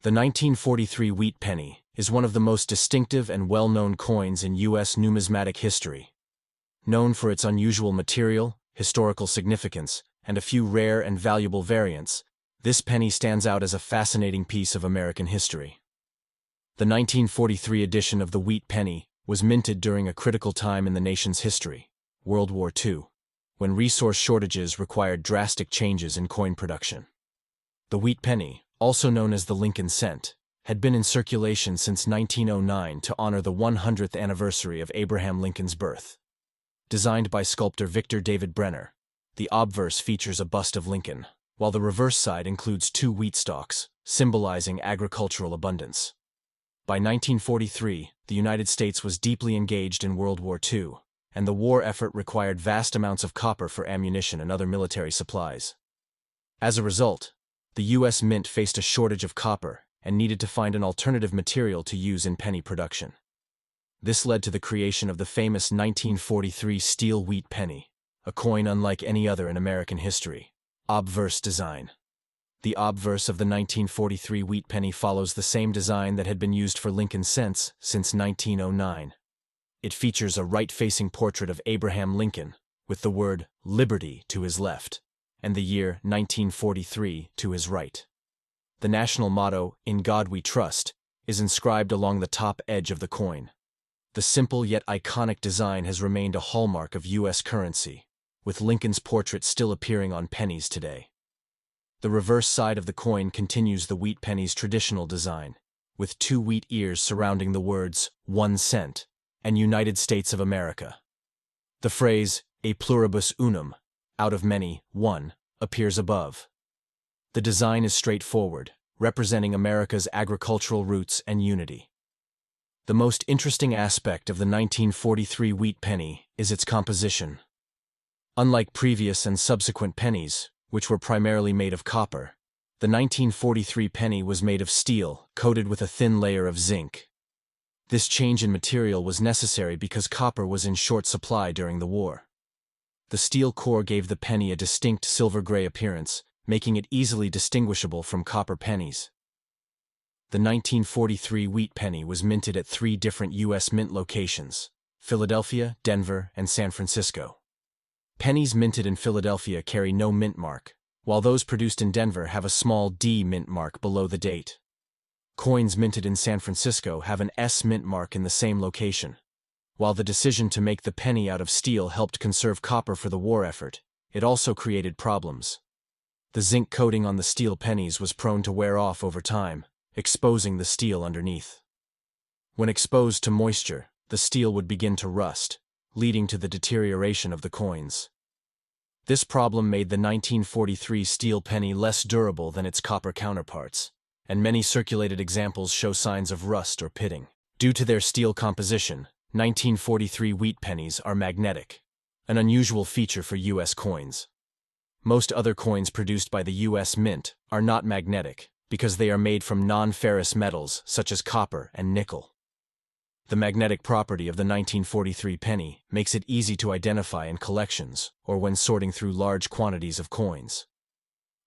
The 1943 wheat penny is one of the most distinctive and well-known coins in U.S. numismatic history. Known for its unusual material, historical significance, and a few rare and valuable variants, this penny stands out as a fascinating piece of American history. The 1943 edition of the wheat penny was minted during a critical time in the nation's history, World War II, when resource shortages required drastic changes in coin production. The wheat penny, also known as the Lincoln cent, had been in circulation since 1909 to honor the 100th anniversary of Abraham Lincoln's birth. Designed by sculptor Victor David Brenner, the obverse features a bust of Lincoln, while the reverse side includes 2 wheat stalks, symbolizing agricultural abundance. By 1943, the United States was deeply engaged in World War II, and the war effort required vast amounts of copper for ammunition and other military supplies. As a result, the U.S. Mint faced a shortage of copper and needed to find an alternative material to use in penny production. This led to the creation of the famous 1943 steel wheat penny, a coin unlike any other in American history. Obverse design. The obverse of the 1943 wheat penny follows the same design that had been used for Lincoln cents since 1909. It features a right-facing portrait of Abraham Lincoln, with the word "Liberty" to his left, and the year 1943 to his right. The national motto, "In God We Trust," is inscribed along the top edge of the coin. The simple yet iconic design has remained a hallmark of U.S. currency, with Lincoln's portrait still appearing on pennies today. The reverse side of the coin continues the wheat penny's traditional design, with 2 wheat ears surrounding the words "1 cent" and United States of America. The phrase "a pluribus unum," out of many, one, appears above. The design is straightforward, representing America's agricultural roots and unity. The most interesting aspect of the 1943 wheat penny is its composition. Unlike previous and subsequent pennies, which were primarily made of copper, the 1943 penny was made of steel, coated with a thin layer of zinc. This change in material was necessary because copper was in short supply during the war. The steel core gave the penny a distinct silver-gray appearance, making it easily distinguishable from copper pennies. The 1943 wheat penny was minted at 3 different U.S. mint locations: Philadelphia, Denver, and San Francisco. Pennies minted in Philadelphia carry no mint mark, while those produced in Denver have a small D mint mark below the date. Coins minted in San Francisco have an S mint mark in the same location. While the decision to make the penny out of steel helped conserve copper for the war effort, it also created problems. The zinc coating on the steel pennies was prone to wear off over time, exposing the steel underneath. When exposed to moisture, the steel would begin to rust, leading to the deterioration of the coins. This problem made the 1943 steel penny less durable than its copper counterparts, and many circulated examples show signs of rust or pitting. Due to their steel composition, 1943 wheat pennies are magnetic, an unusual feature for U.S. coins. Most other coins produced by the U.S. Mint are not magnetic because they are made from non-ferrous metals such as copper and nickel. The magnetic property of the 1943 penny makes it easy to identify in collections or when sorting through large quantities of coins.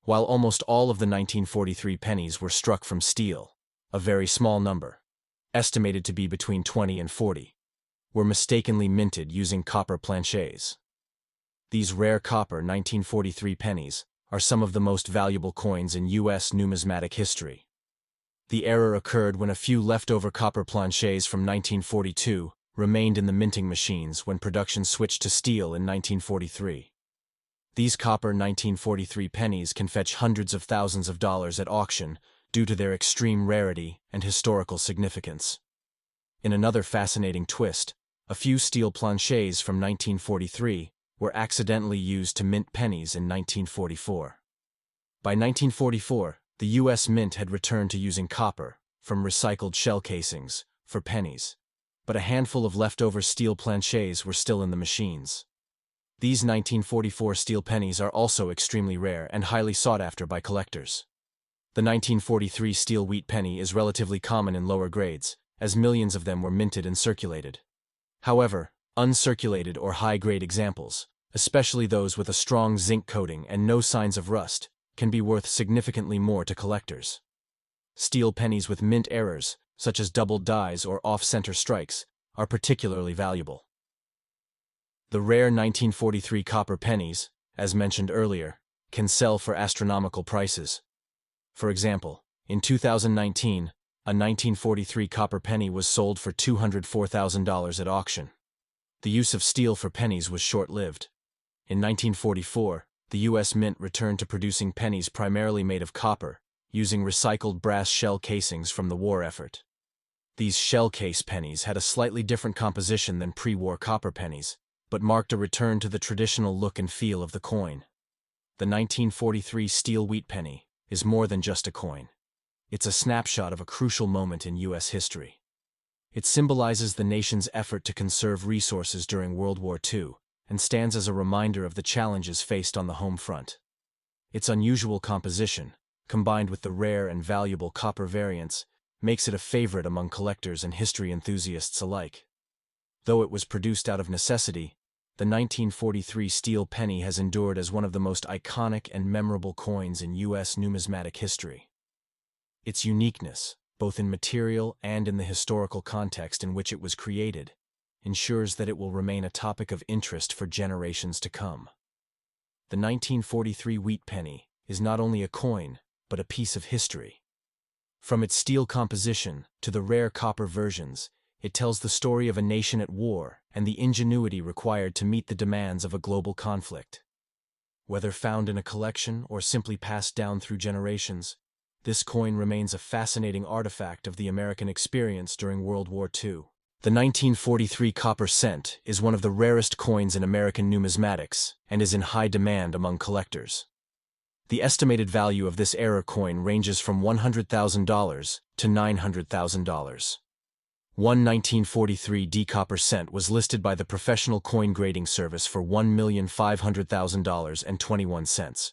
While almost all of the 1943 pennies were struck from steel, a very small number, estimated to be between 20 and 40, were mistakenly minted using copper planchets. These rare copper 1943 pennies are some of the most valuable coins in U.S. numismatic history. The error occurred when a few leftover copper planchets from 1942 remained in the minting machines when production switched to steel in 1943. These copper 1943 pennies can fetch hundreds of thousands of dollars at auction due to their extreme rarity and historical significance. In another fascinating twist, a few steel planchets from 1943 were accidentally used to mint pennies in 1944. By 1944, the U.S. Mint had returned to using copper, from recycled shell casings, for pennies, but a handful of leftover steel planchets were still in the machines. These 1944 steel pennies are also extremely rare and highly sought after by collectors. The 1943 steel wheat penny is relatively common in lower grades, as millions of them were minted and circulated. However, uncirculated or high-grade examples, especially those with a strong zinc coating and no signs of rust, can be worth significantly more to collectors. Steel pennies with mint errors, such as doubled dies or off-center strikes, are particularly valuable. The rare 1943 copper pennies, as mentioned earlier, can sell for astronomical prices. For example, in 2019, a 1943 copper penny was sold for $204,000 at auction. The use of steel for pennies was short-lived. In 1944, the U.S. Mint returned to producing pennies primarily made of copper, using recycled brass shell casings from the war effort. These shell case pennies had a slightly different composition than pre-war copper pennies, but marked a return to the traditional look and feel of the coin. The 1943 steel wheat penny is more than just a coin. It's a snapshot of a crucial moment in U.S. history. It symbolizes the nation's effort to conserve resources during World War II and stands as a reminder of the challenges faced on the home front. Its unusual composition, combined with the rare and valuable copper variants, makes it a favorite among collectors and history enthusiasts alike. Though it was produced out of necessity, the 1943 steel penny has endured as one of the most iconic and memorable coins in U.S. numismatic history. Its uniqueness, both in material and in the historical context in which it was created, ensures that it will remain a topic of interest for generations to come. The 1943 wheat penny is not only a coin, but a piece of history. From its steel composition to the rare copper versions, it tells the story of a nation at war and the ingenuity required to meet the demands of a global conflict. Whether found in a collection or simply passed down through generations, this coin remains a fascinating artifact of the American experience during World War II. The 1943 copper cent is one of the rarest coins in American numismatics and is in high demand among collectors. The estimated value of this era coin ranges from $100,000 to $900,000. One 1943 D copper cent was listed by the Professional Coin Grading Service for $1,500,000.21,